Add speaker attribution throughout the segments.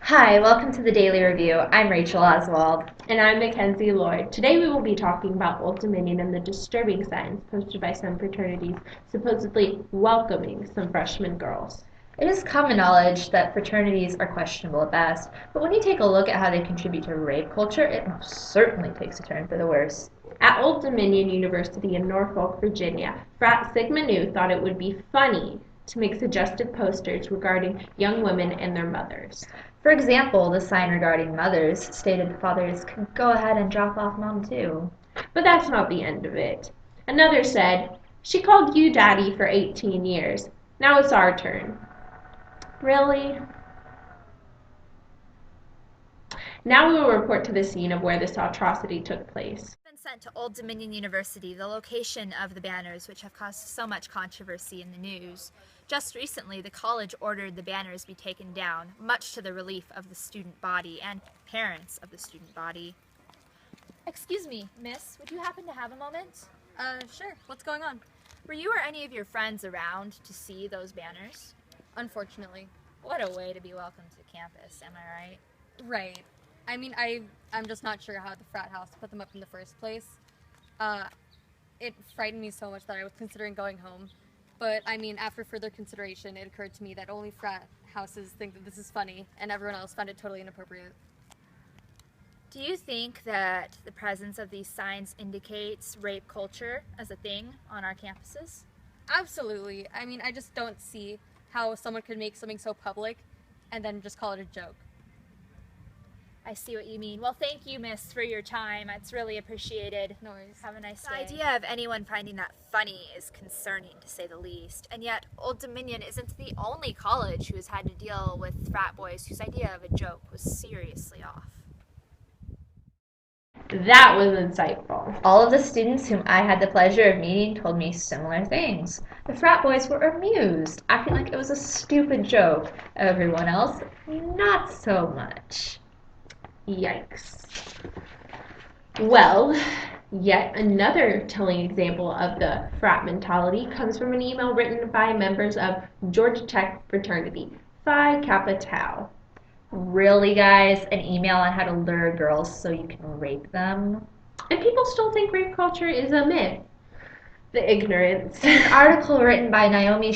Speaker 1: Hi, welcome to the Daily Review. I'm Rachel Oswald.
Speaker 2: And I'm Mackenzie Lloyd. Today we will be talking about Old Dominion and the disturbing signs posted by some fraternities supposedly welcoming some freshman girls.
Speaker 1: It is common knowledge that fraternities are questionable at best, but when you take a look at how they contribute to rape culture, it most certainly takes a turn for the worse.
Speaker 2: At Old Dominion University in Norfolk, Virginia, Frat Sigma Nu thought it would be funny to make suggestive posters regarding young women and their mothers.
Speaker 1: For example, the sign regarding mothers stated the fathers could go ahead and drop off mom too.
Speaker 2: But that's not the end of it. Another said, "She called you daddy for 18 years. Now it's our turn." Really? Now we will report to the scene of where this atrocity took place.
Speaker 3: Been sent to Old Dominion University, the location of the banners which have caused so much controversy in the news. Just recently, the college ordered the banners be taken down, much to the relief of the student body and parents of the student body. Excuse me, miss, would you happen to have a moment?
Speaker 4: Sure. What's going on?
Speaker 3: Were you or any of your friends around to see those banners?
Speaker 4: Unfortunately.
Speaker 3: What a way to be welcomed to campus, am I right?
Speaker 4: Right. I mean, I'm just not sure how the frat house put them up in the first place. It frightened me so much that I was considering going home. But, I mean, after further consideration, it occurred to me that only frat houses think that this is funny, and everyone else found it totally inappropriate.
Speaker 3: Do you think that the presence of these signs indicates rape culture as a thing on our campuses?
Speaker 4: Absolutely. I mean, I just don't see how someone could make something so public and then just call it a joke.
Speaker 3: I see what you mean. Well, thank you, miss, for your time. It's really appreciated.
Speaker 4: No worries.
Speaker 3: Have a nice day. The idea of anyone finding that funny is concerning, to say the least. And yet, Old Dominion isn't the only college who has had to deal with frat boys whose idea of a joke was seriously off.
Speaker 2: That was insightful.
Speaker 1: All of the students whom I had the pleasure of meeting told me similar things. The frat boys were amused, acting like it was a stupid joke. Everyone else, not so much.
Speaker 2: Yikes. Well, yet another telling example of the frat mentality comes from an email written by members of Georgia Tech fraternity, Phi Kappa Tau.
Speaker 1: Really, guys? An email on how to lure girls so you can rape them?
Speaker 2: And people still think rape culture is a myth. The ignorance.
Speaker 1: An article written by Naomi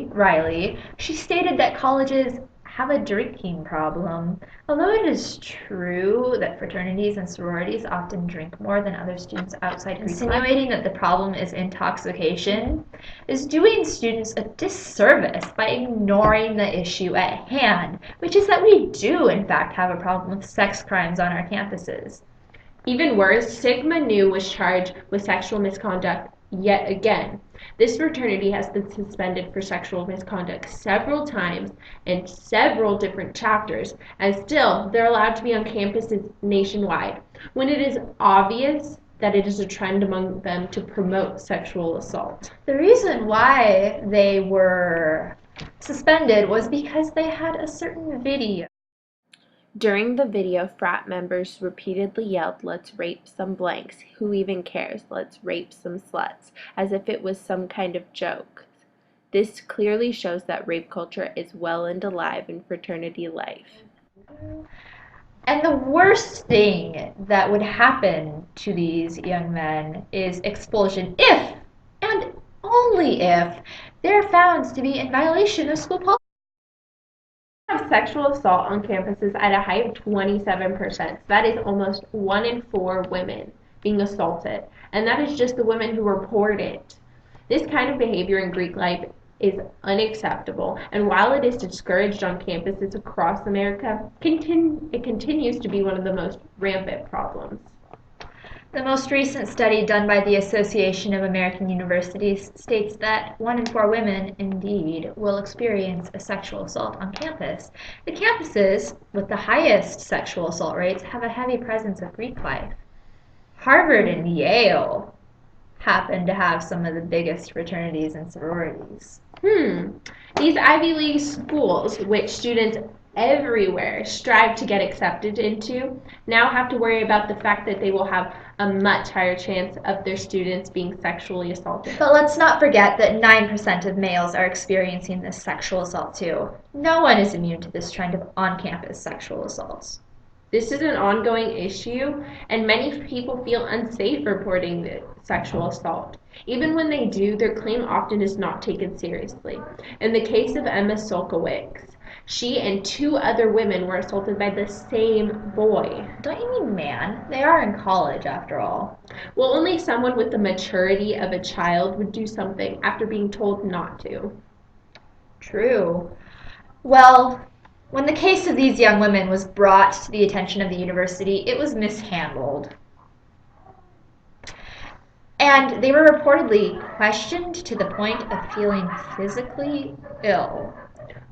Speaker 1: Riley, she stated that colleges have a drinking problem. Although it is true that fraternities and sororities often drink more than other students outside Greek life, insinuating that the problem is intoxication is doing students a disservice by ignoring the issue at hand, which is that we do in fact have a problem with sex crimes on our campuses.
Speaker 2: Even worse, Sigma Nu was charged with sexual misconduct yet again. This fraternity has been suspended for sexual misconduct several times in several different chapters, and still they're allowed to be on campuses nationwide, when it is obvious that it is a trend among them to promote sexual assault.
Speaker 1: The reason why they were suspended was because they had a certain video.
Speaker 2: During the video, frat members repeatedly yelled, "Let's rape some blanks. Who even cares? Let's rape some sluts," as if it was some kind of joke. This clearly shows that rape culture is well and alive in fraternity life.
Speaker 1: And the worst thing that would happen to these young men is expulsion if, and only if, they're found to be in violation of school policy.
Speaker 2: Have sexual assault on campuses at a high of 27%. That is almost 1 in 4 women being assaulted, and that is just the women who report it. This kind of behavior in Greek life is unacceptable, and while it is discouraged on campuses across America, it continues to be one of the most rampant problems.
Speaker 1: The most recent study done by the Association of American Universities states that 1 in 4 women, indeed, will experience a sexual assault on campus. The campuses with the highest sexual assault rates have a heavy presence of Greek life. Harvard and Yale happen to have some of the biggest fraternities and sororities.
Speaker 2: These Ivy League schools, which students everywhere strive to get accepted into, now have to worry about the fact that they will have a much higher chance of their students being sexually assaulted.
Speaker 1: But let's not forget that 9% of males are experiencing this sexual assault too. No one is immune to this trend of on-campus sexual assaults.
Speaker 2: This is an ongoing issue, and many people feel unsafe reporting the sexual assault. Even when they do, their claim often is not taken seriously. In the case of Emma Solkowicz, she and 2 other women were assaulted by the same boy.
Speaker 1: Don't you mean man? They are in college, after all.
Speaker 2: Well, only someone with the maturity of a child would do something after being told not to.
Speaker 1: True. Well, when the case of these young women was brought to the attention of the university, it was mishandled. And they were reportedly questioned to the point of feeling physically ill.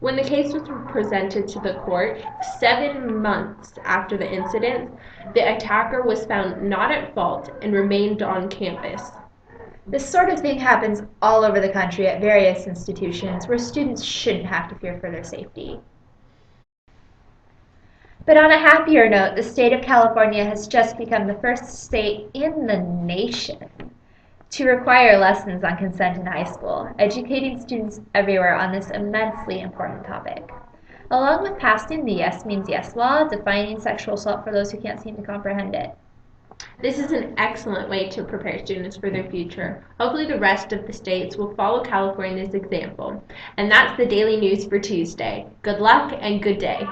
Speaker 2: When the case was presented to the court, 7 months after the incident, the attacker was found not at fault and remained on campus.
Speaker 1: This sort of thing happens all over the country at various institutions where students shouldn't have to fear for their safety. But on a happier note, the state of California has just become the first state in the nation to require lessons on consent in high school, educating students everywhere on this immensely important topic. Along with passing the Yes Means Yes law, defining sexual assault for those who can't seem to comprehend it.
Speaker 2: This is an excellent way to prepare students for their future. Hopefully the rest of the states will follow California's example. And that's the Daily News for Tuesday. Good luck and good day.